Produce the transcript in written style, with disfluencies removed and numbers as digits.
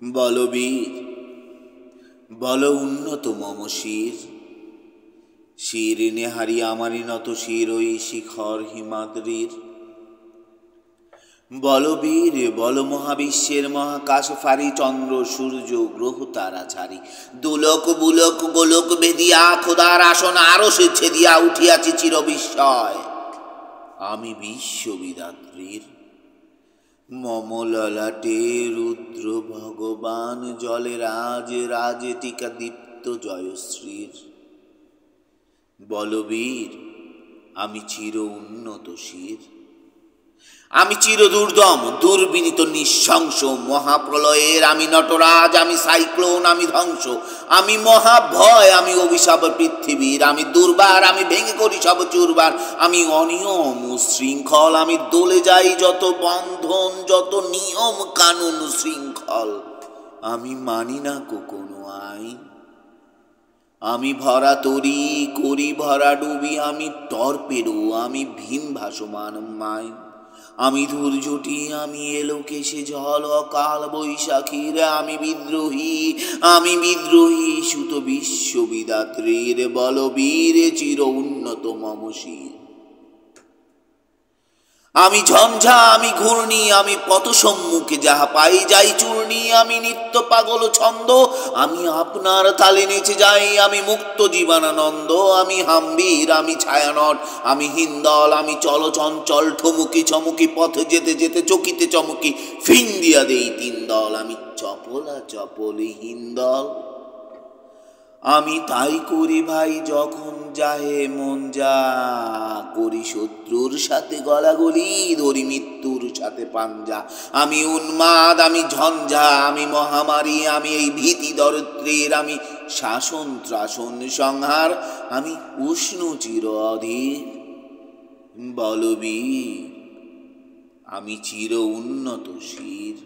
বলবীর বল উন্নত মম শির, শির নেহারি আমারি নত শির ওই শিখর হিমাদ্রির। বলবীর বল মহাবিশ্বের মহাকাশ ফারি, চন্দ্র সূর্য গ্রহ তারা ছাড়ি, দুলক বুলক গোলক বেদিয়া খোদার আসন আরো সে ছেদিয়া উঠিয়াছি চির বিস্ময় আমি বিশ্ববিদাত্রীর। মম ললাটে রুদ্র ভগবান জলে রাজ রাজ টিকা দীপ্ত জয়শ্রীর। বলবীর আমি চির উন্নত শির, আমি চির দুর্দম দুর্বিনীত নিঃশংস মহাপ্রলয়ের আমি নটরাজ, আমি সাইক্লোন, আমি ধ্বংস, আমি মহাভয়, আমি অভিশাপ পৃথিবীর, আমি দুর্বার, আমি ভেঙে করি সব চুরবার, আমি অনিয়ম শৃঙ্খল, আমি দলে যাই যত বন্ধন যত নিয়ম কানুন শৃঙ্খল, আমি মানি না কোনো আইন, আমি ভরা তরি করি ভরা ডুবি, আমি টর্পেডো, আমি ভীম ভাসমান মাইন, আমি ধূর্যটি, আমি এলোকেশে ঝল অকাল বৈশাখীর, আমি বিদ্রোহী সুত বিশ্ববিদাত্রীর। বলবীর চির উন্নত মম শির, আমি ঝঞ্ঝা, আমি ঘূর্ণি, আমি পথ সম্মুখে যাহা পাই যাই চূর্ণি, আমি নিত্য পাগল ছন্দ, আমি আপনার তালে নেচে যাই, আমি মুক্ত জীবনানন্দ, আমি হাম্বীর, আমি ছায়ানট, আমি হিন্দল, আমি চলচঞ্চল ঠমুকি চমুকি পথে যেতে যেতে চকিতে চমকি ফিং দিয়া দেই তিন দল, আমি চপলা চপলি হিন্দল। আমি তাই করি ভাই যখন যাহে মন, যা করি শত্রুর সাথে গলাগলি, ধরি মৃত্যুর সাথে পাঞ্জা, আমি উন্মাদ, আমি ঝঞ্ঝা, আমি মহামারী, আমি এই ভীতি দরিদ্রের, আমি শাসন ত্রাসন সংহার, আমি উষ্ণ চির অধীর। বলবীর আমি চির উন্নত শির।